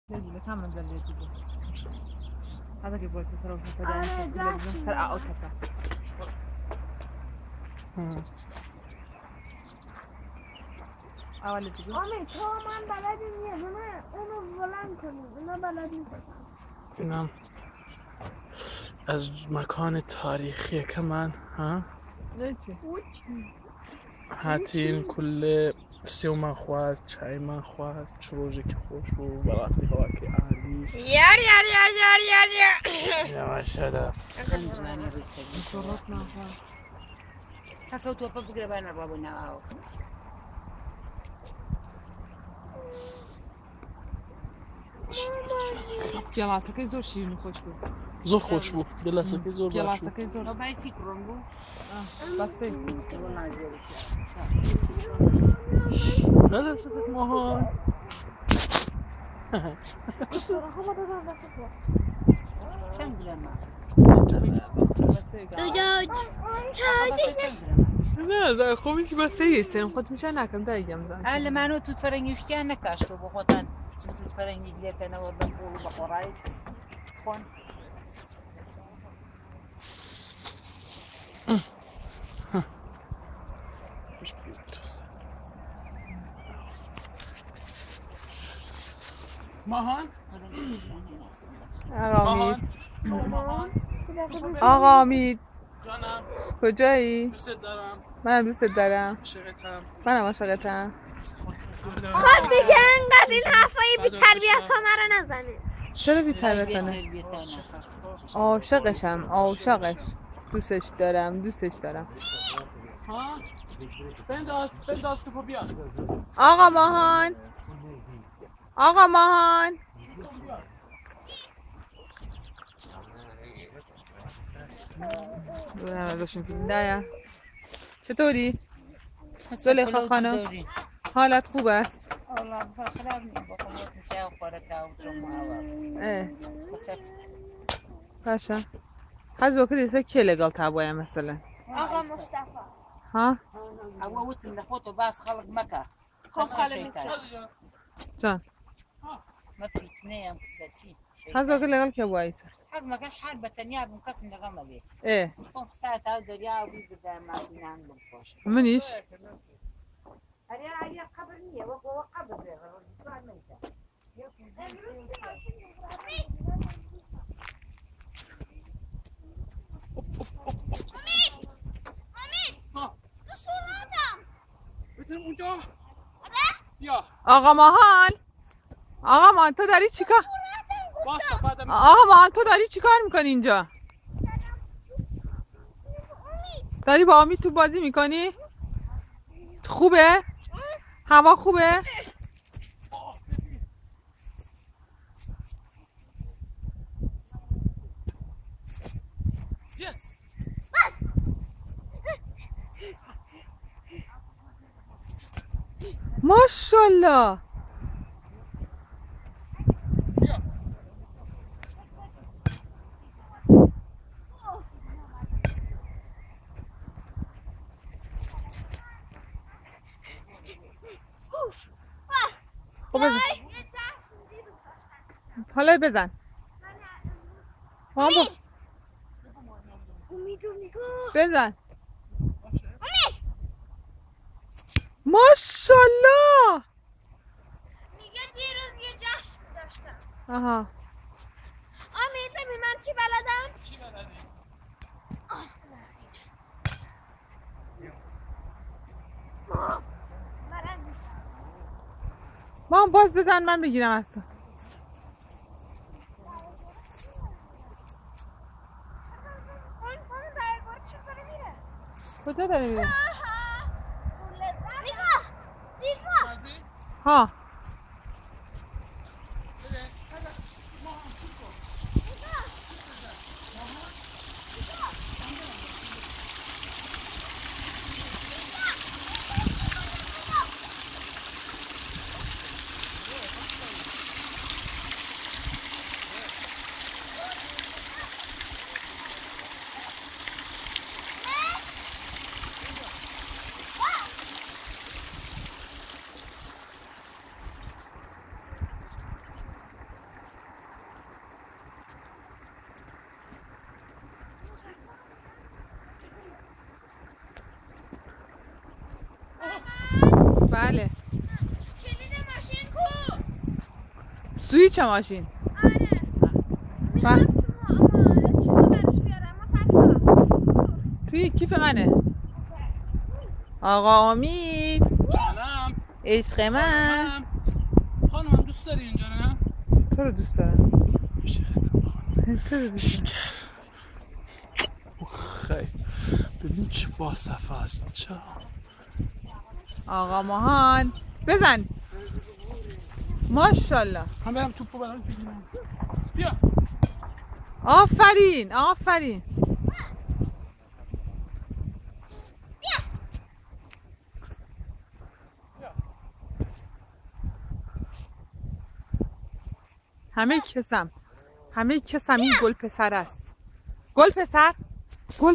Vedi, fammi andare lì. Guarda che poi sarà un po' di sarà ok. اول دیگه آمین تو من بلد نیست اونو بلند کنیم اونا بلد نیست اینم از مکان تاریخی كمان ها ليش هاتين كل سيو ما خوار چای ما خوار چروجی که خوش بود براستی هوا که عالی یار یواش شده زمانی بود چه صورت نخواه هسه تو پا بگیره بین بابا نواو گلاسه زور شیرینی خوش بود زور خوش بود گلاسه که زور باش گلاسه بود زور نو بایسی کرون بود بسه تو نازیه بله صدق ماهان چند گرمه بسه دوداج نه ده خوبیش بسه یستیم خود میشه نکم دایگم زن اهل منو توت فرنگی وشتیان نکاشتو بخوتن توت فرنگی لیکنه و بقول بقرای خون خوش بیوتوس ماهان آقا امید جانم کجایی؟ دوست دارم منم دوست دارم عاشقتم منم عاشقتم خب دیگه انقدر این حرفای بی تربیت ها مرا نزنه چرا بی تربیتانه؟ عاشقشم عاشقش دوستش دارم ها بنداز که پا بیا آقا ماهان دورم ازشون فیلم دایا چطوری؟ زلیخا خانم حالت خوب است؟ والله خراب نی بخوام میشه خوره تا اه بسر باشه هز وقت دیسه که لگال تابویا مثلا آقا مصطفی ها؟ اول وقت نخوتو باس خلق مكة خب خاله جان ما في اثنين كتاتي هز وقت لگال که بوایسه حز ما كان حال بتنيا بمقسم لغملي اه قوم ساعة عاود دريا وبيبدا ما فينا عندهم خوش منيش هريا قبر نية وقوة قبر سؤال ميتة بتونیم اونجا بیا آقا ماهان تو داری چیکار باشه بعدم آقا ماهان تو داری چیکار میکنی اینجا داری با امید تو بازی میکنی خوبه هوا خوبه یس ماشاءالله خب بزن حالا بزن امیدو نگاه بزن ماشاءالله میگه دیروز یه جشن داشتم آها امید ببین من چی بلدم چی بلدی؟ بلد نیستم ما باز بزن من بگیرم از تو اون برگار چطوری میره کجا داری میری نگاه بازی؟ ها بله. کلید ماشین کو؟ سویچ ماشین. آره. میخوام چیکار برش بیارم توی کیف منه. آقا امید. جانم. عشق من. خانم دوست داری اینجا نه؟ تو رو دوست دارم. تو رو دوست دارم. خیلی ببین چه باصفه است چه. آقا ماهان بزن. ماشاءالله. من برم توپو برام بگیرم. بیا. آفرین آفرین. همه کسم این گل پسر است. گل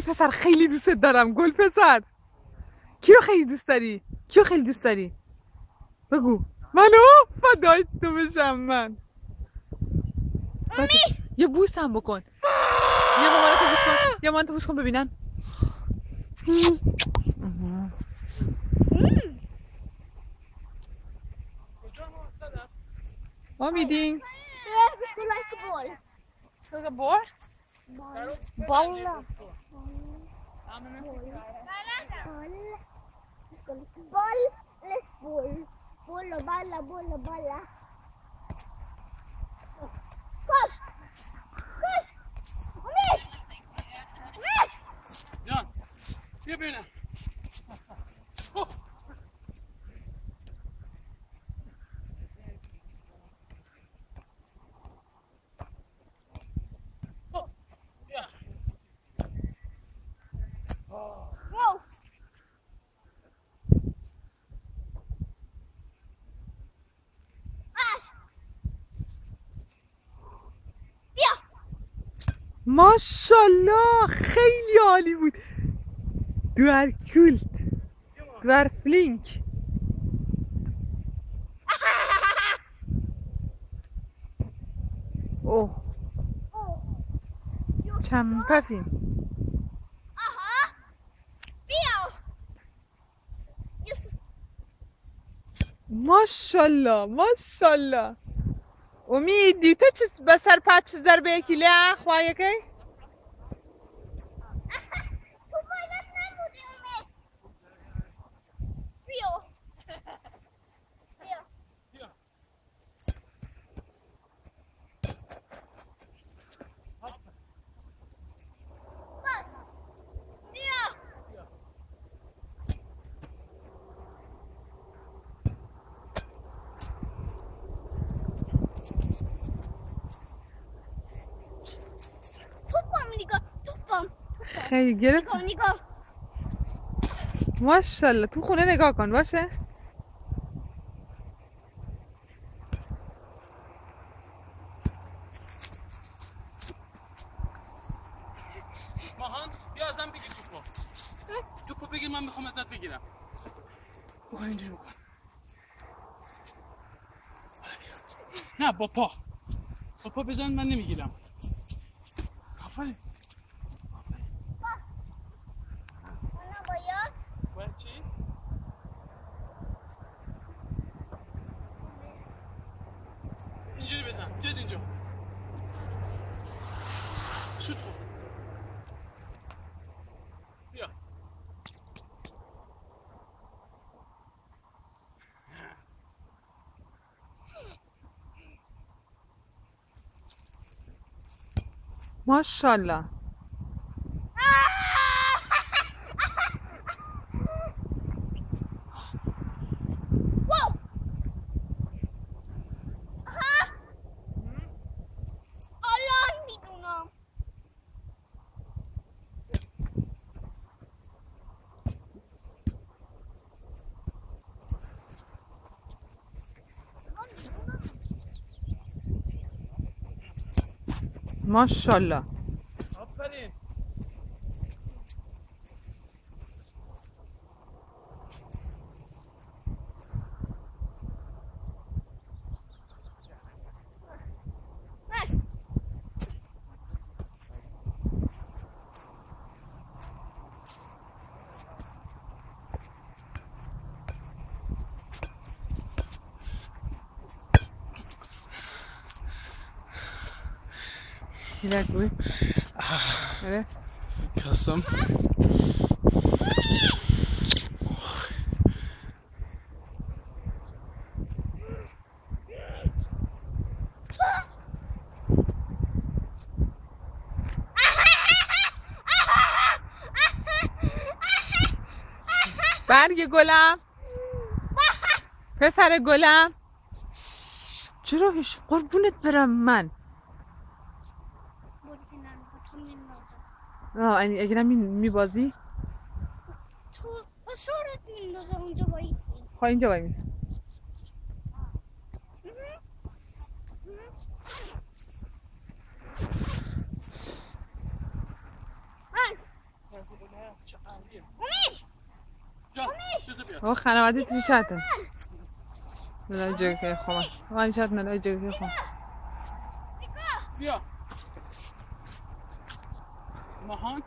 پسر خیلی دوست دارم. گل پسر کی رو خیلی دوست داری؟ کیو خیلی دوست داری؟ بگو. منو فدای تو بشم من. یه بوس هم بکن. یه مامانتو بوس کن. یه مامانتو بوس کن ببینن. امیدین Ska بار bolla? Boll eller spol? Boll och balla, boll och balla. Koş! Koş! Omid! Omid! جان بیا ببینم. Wow! Ash! بیا! ماشاءالله خیلی عالی بود. دوار کولت. دوار فلینک. اوه چمپفین. Aha! بیا! Yes. ماشاءالله. امید دیتا چیز بسر پچ ضربه کلیه خواهی که؟ تو باید نبودی امید. بیا! بیا! بس! بیا! توپم نگاه! توپم! خیلی گرفت. نگاه! ماشاءالله تو خونه نگاه کن باشه. ماهان بیا ازم بگیر توپو بگیر من میخوام ازت بگیرم. بکن اینجوری بکن. نه با پا بزن من نمیگیرم. آفرین. اونا باید چی؟ اینجوری بزن. جد اینجا. شوت کن. بیا. ماشاءالله. الان میدونم. ماشاءالله. آفرین. بس. Gel koy. Evet. Kasım. برگ گلم پسر گلم چراش قربونت برم من اگه نمی میبازی تو اشارت میندازه اونجا بایستی خواه اینجا بایی میزن آقا خانواده نشاتن ملای جگه خواه من نشات ملای جگه خواه بیا ماهان